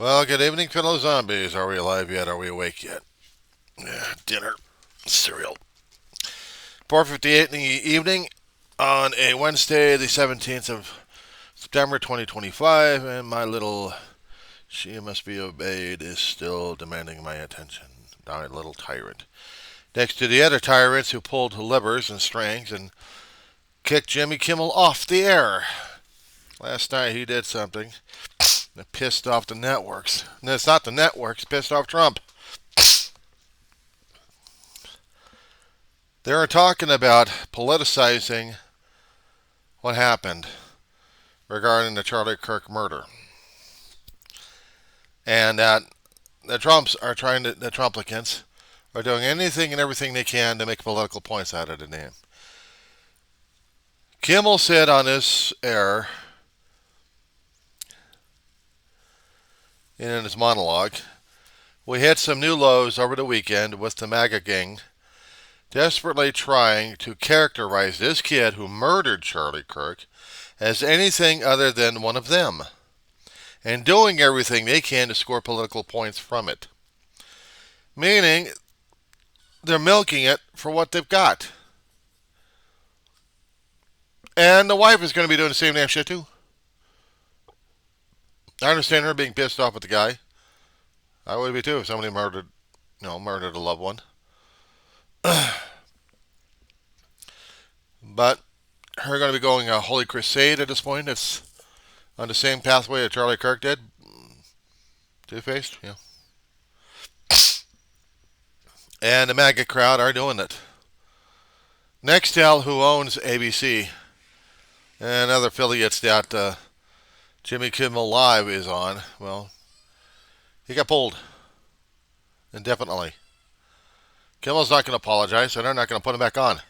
Well, good evening, fellow zombies. Are we alive yet? Are we awake yet? Yeah, dinner, cereal. 4:58 in the evening on a Wednesday, the 17th of September, 2025, and my little "she must be obeyed" is still demanding my attention. My little tyrant. Next to the other tyrants who pulled levers and strings and kicked Jimmy Kimmel off the air. Last night he did something that pissed off the networks. No, it's not the networks, pissed off Trump. They were talking about politicizing what happened regarding the Charlie Kirk murder. And that the Trumplicans are doing anything and everything they can to make political points out of the name. Kimmel said on his air, in his monologue, "We hit some new lows over the weekend with the MAGA gang desperately trying to characterize this kid who murdered Charlie Kirk as anything other than one of them, and doing everything they can to score political points from it." Meaning, they're milking it for what they've got. And the wife is going to be doing the same damn shit too. I understand her being pissed off at the guy. I would be too if somebody murdered a loved one. But her going to be going a holy crusade at this point. It's on the same pathway that Charlie Kirk did. Two-faced, yeah. And the MAGA crowd are doing it. NEXTAR, who owns ABC and other affiliates that Jimmy Kimmel Live is on, well, he got pulled indefinitely. Kimmel's not going to apologize, so they're not going to put him back on.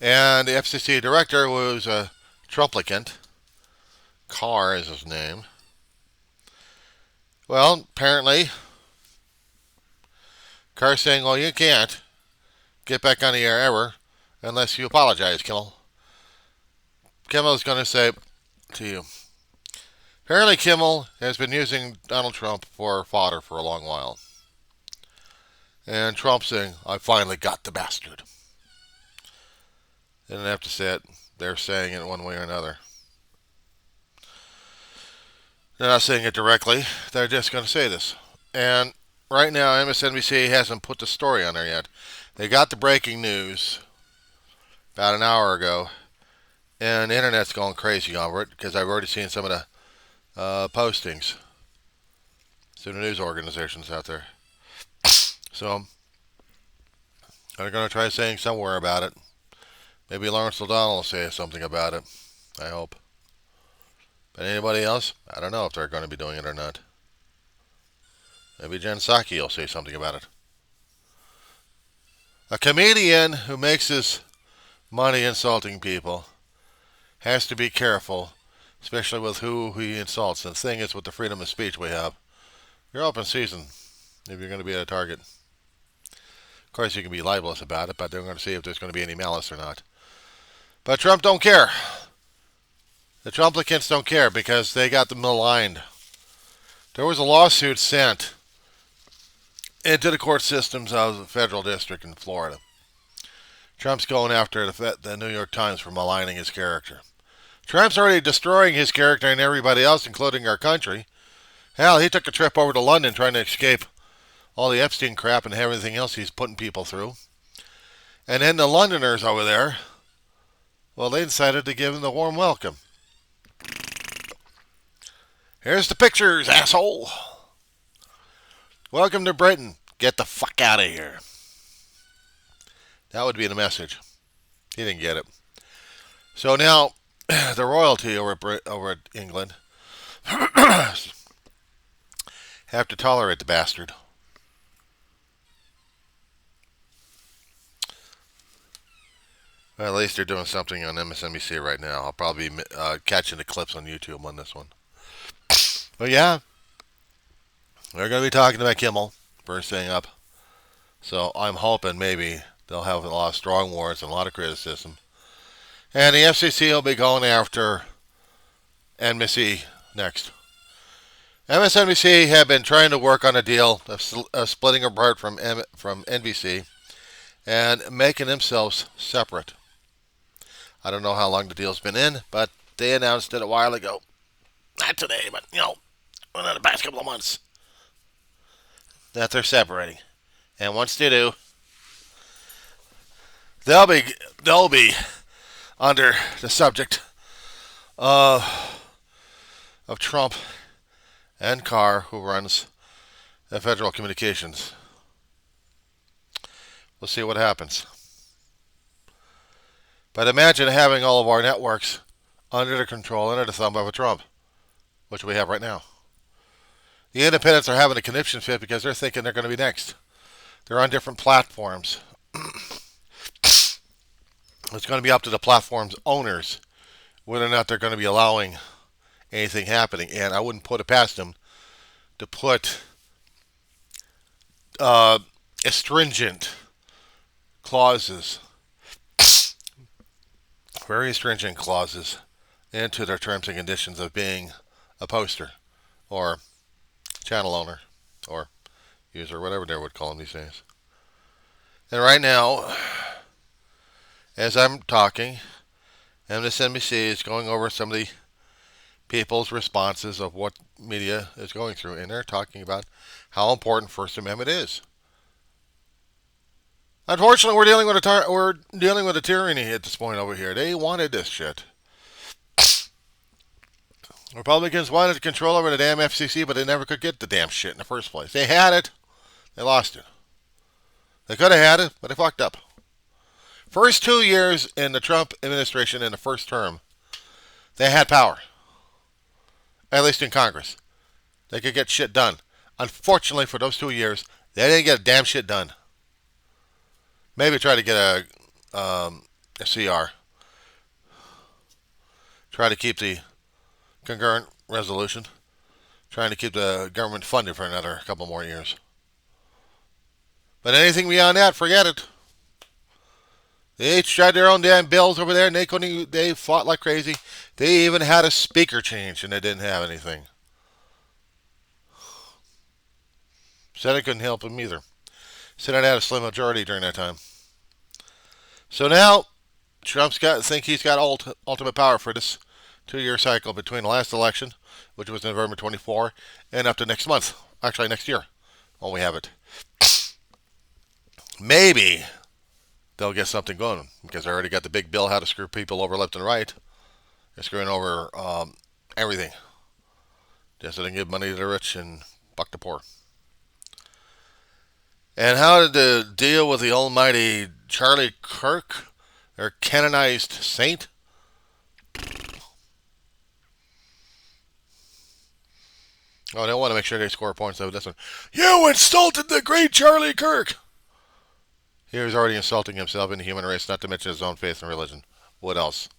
And the FCC director was a Trumplicant. Carr is his name. Well, apparently, Carr's saying, well, you can't get back on the air ever unless you apologize, Kimmel. Kimmel's going to say to you, apparently Kimmel has been using Donald Trump for fodder for a long while. And Trump saying, I finally got the bastard. They didn't have to say it. They're saying it one way or another. They're not saying it directly. They're just going to say this. And right now, MSNBC hasn't put the story on there yet. They got the breaking news about an hour ago. And the internet's going crazy over it because I've already seen some of the postings. So the news organizations out there. So they're going to try saying somewhere about it. Maybe Lawrence O'Donnell will say something about it. I hope. But anybody else? I don't know if they're going to be doing it or not. Maybe Jen Psaki will say something about it. A comedian who makes his money insulting people has to be careful, especially with who he insults. And the thing is, with the freedom of speech we have, you're open season if you're going to be at a target. Of course, you can be libelous about it, but they're going to see if there's going to be any malice or not. But Trump don't care. The Trumplicans don't care because they got them maligned. There was a lawsuit sent into the court systems of the federal district in Florida. Trump's going after the New York Times for maligning his character. Trump's already destroying his character and everybody else, including our country. Hell, he took a trip over to London trying to escape all the Epstein crap and everything else he's putting people through. And then the Londoners over there, well, they decided to give him the warm welcome. Here's the pictures, asshole. Welcome to Britain. Get the fuck out of here. That would be the message. He didn't get it. So now, the royalty over at England have to tolerate the bastard. Well, at least they're doing something on MSNBC right now. I'll probably be catching the clips on YouTube on this one. But yeah, they're going to be talking about Kimmel first thing up. So I'm hoping maybe they'll have a lot of strong words and a lot of criticism. And the FCC will be going after NBC next. MSNBC have been trying to work on a deal of splitting apart from NBC and making themselves separate. I don't know how long the deal's been in, but they announced it a while ago. Not today, but within the past couple of months, that they're separating. And once they do, they'll be they'll be under the subject of Trump and Carr, who runs the Federal Communications. We'll see what happens. But imagine having all of our networks under the control, under the thumb of a Trump, which we have right now. The independents are having a conniption fit because they're thinking they're going to be next. They're on different platforms. It's going to be up to the platform's owners whether or not they're going to be allowing anything happening. And I wouldn't put it past them to put astringent clauses, very stringent clauses, into their terms and conditions of being a poster or channel owner or user, whatever they would call them these days. And right now, as I'm talking, MSNBC is going over some of the people's responses of what media is going through, and they're talking about how important First Amendment is. Unfortunately, we're dealing with a tyranny at this point over here. They wanted this shit. Republicans wanted control over the damn FCC, but they never could get the damn shit in the first place. They had it, they lost it. They could have had it, but they fucked up. First 2 years in the Trump administration in the first term, they had power. At least in Congress. They could get shit done. Unfortunately, for those 2 years, they didn't get a damn shit done. Maybe try to get a CR. Try to keep the concurrent resolution. Trying to keep the government funded for another couple more years. But anything beyond that, forget it. They each tried their own damn bills over there, and they fought like crazy. They even had a speaker change, and they didn't have anything. Senate couldn't help them either. Senate had a slim majority during that time. So now, Trump's think he's got ultimate power for this 2-year cycle between the last election, which was November 24, and up to next month. Actually, next year, when we have it. Maybe they'll get something going because they already got the big bill how to screw people over left and right. They're screwing over everything just so they can give money to the rich and buck the poor. And how did the deal with the almighty Charlie Kirk, their canonized saint? Oh, they want to make sure they score points over this one. You insulted the great Charlie Kirk! He was already insulting himself and the human race, not to mention his own faith and religion. What else?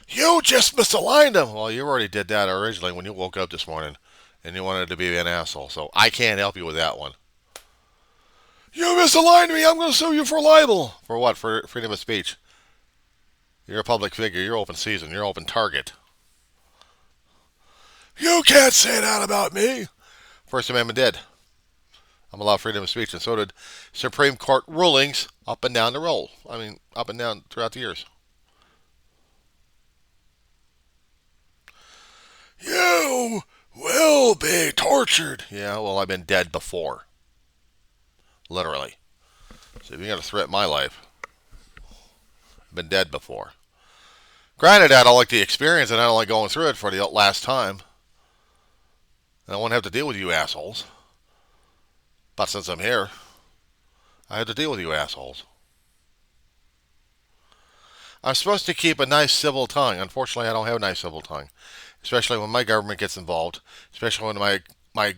You just misaligned him! Well, you already did that originally when you woke up this morning, and you wanted to be an asshole, so I can't help you with that one. You misaligned me! I'm going to sue you for libel! For what? For freedom of speech. You're a public figure. You're open season. You're open target. You can't say that about me! First Amendment did. I'm allowed freedom of speech, and so did Supreme Court rulings up and down the roll. I mean, up and down throughout the years. You will be tortured. Yeah, well, I've been dead before. Literally. So if you're going to threaten my life, I've been dead before. Granted, I don't like the experience, and I don't like going through it for the last time. And I won't have to deal with you assholes. But since I'm here, I have to deal with you assholes. I'm supposed to keep a nice civil tongue. Unfortunately, I don't have a nice civil tongue. Especially when my government gets involved. Especially when my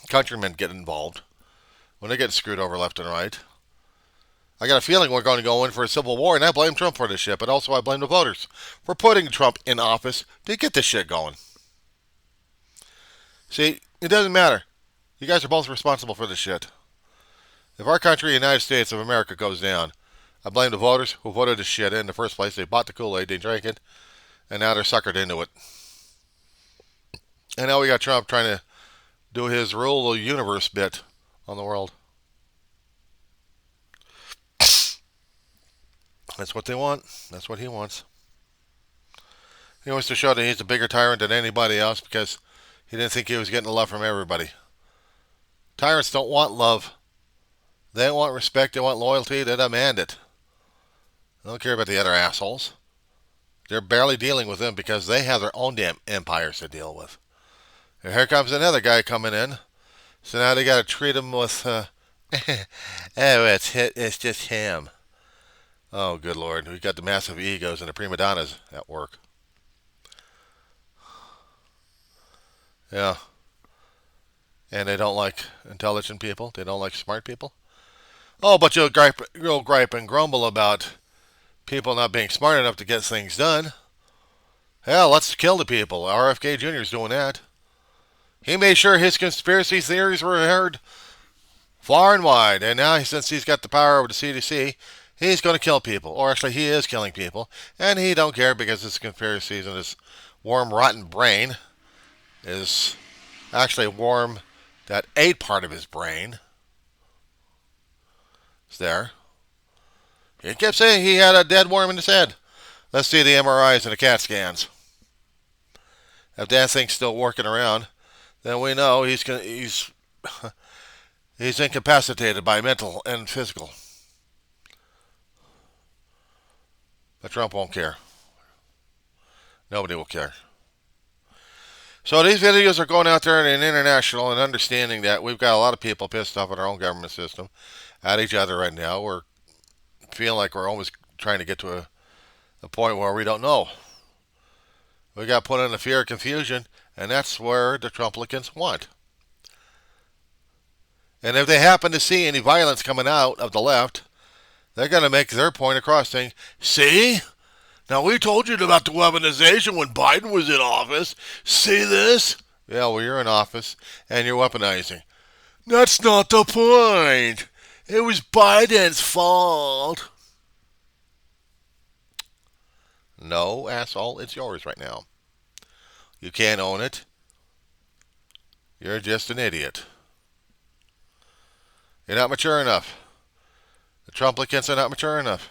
countrymen get involved. When they get screwed over left and right. I got a feeling we're going to go in for a civil war, and I blame Trump for this shit. But also I blame the voters for putting Trump in office to get this shit going. See, it doesn't matter. You guys are both responsible for this shit. If our country, the United States of America, goes down, I blame the voters who voted this shit in the first place. They bought the Kool-Aid, they drank it, and now they're suckered into it. And now we got Trump trying to do his rule of the universe bit on the world. That's what they want. That's what he wants. He wants to show that he's a bigger tyrant than anybody else because he didn't think he was getting love from everybody. Tyrants don't want love. They don't want respect. They want loyalty. They demand it. They don't care about the other assholes. They're barely dealing with them because they have their own damn empires to deal with. And here comes another guy coming in. So now they got to treat him with, oh, it's just him. Oh, good Lord. We got the massive egos and the prima donnas at work. Yeah. And they don't like intelligent people. They don't like smart people. Oh, but you'll gripe and grumble about people not being smart enough to get things done. Hell, let's kill the people. RFK Jr. is doing that. He made sure his conspiracy theories were heard far and wide. And now, since he's got the power over the CDC, he's going to kill people. Or actually, he is killing people. And he don't care because his conspiracies and his warm, rotten brain is actually warm. That ate part of his brain is there. He kept saying he had a dead worm in his head. Let's see the MRIs and the CAT scans. If that thing's still working around, then we know he's incapacitated by mental and physical. But Trump won't care. Nobody will care. So these videos are going out there and international and understanding that we've got a lot of people pissed off at our own government system, at each other right now. We're feeling like we're always trying to get to a point where we don't know. We got put in a fear of confusion, and that's where the Trumplicans want. And if they happen to see any violence coming out of the left, they're going to make their point across saying, see? Now, we told you about the weaponization when Biden was in office. See this? Yeah, well, you're in office, and you're weaponizing. That's not the point. It was Biden's fault. No, asshole, it's yours right now. You can't own it. You're just an idiot. You're not mature enough. The Trumplicans are not mature enough.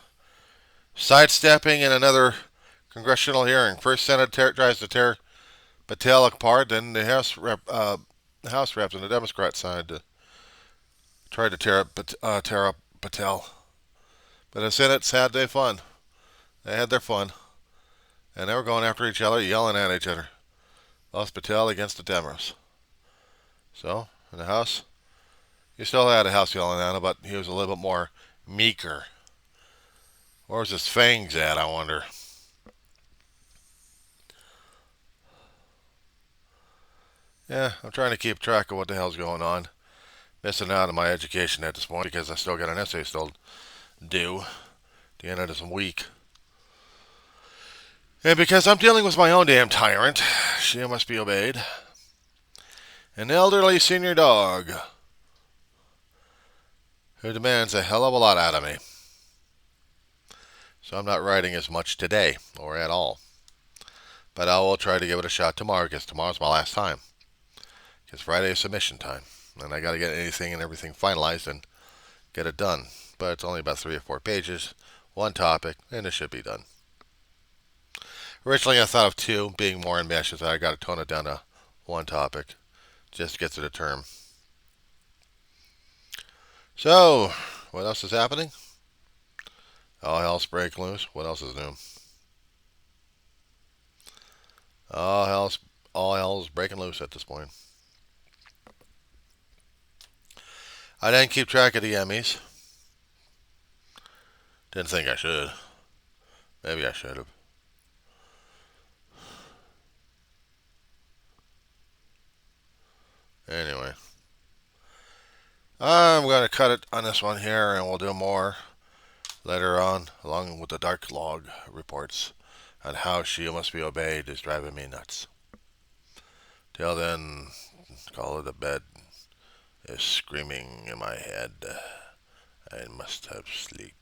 Sidestepping in another congressional hearing. First, Senate tries to tear Patel apart, then the House reps on the Democrat side tried to tear up Patel. But the Senate's had their fun. They had their fun. And they were going after each other, yelling at each other. Both Patel against the Dems. So, in the House, you still had a House yelling at him, but he was a little bit more meeker. Where's his fangs at, I wonder? Yeah, I'm trying to keep track of what the hell's going on. Missing out on my education at this point because I still got an essay still due at the end of this week. And because I'm dealing with my own damn tyrant, she must be obeyed. An elderly senior dog who demands a hell of a lot out of me. So I'm not writing as much today, or at all. But I will try to give it a shot tomorrow, because tomorrow's my last time. Because Friday is submission time. And I got to get anything and everything finalized and get it done. But it's only about 3 or 4 pages, one topic, and it should be done. Originally I thought of 2 being more ambitious. I got to tone it down to 1 topic. Just to get to the term. So, what else is happening? All hell's breaking loose. What else is new? All hell's breaking loose at this point. I didn't keep track of the Emmys. Didn't think I should. Maybe I should have. Anyway. I'm going to cut it on this one here, and we'll do more later on, along with the Dark Log reports on how she must be obeyed is driving me nuts. Till then, call it a bed is screaming in my head. I must have sleep.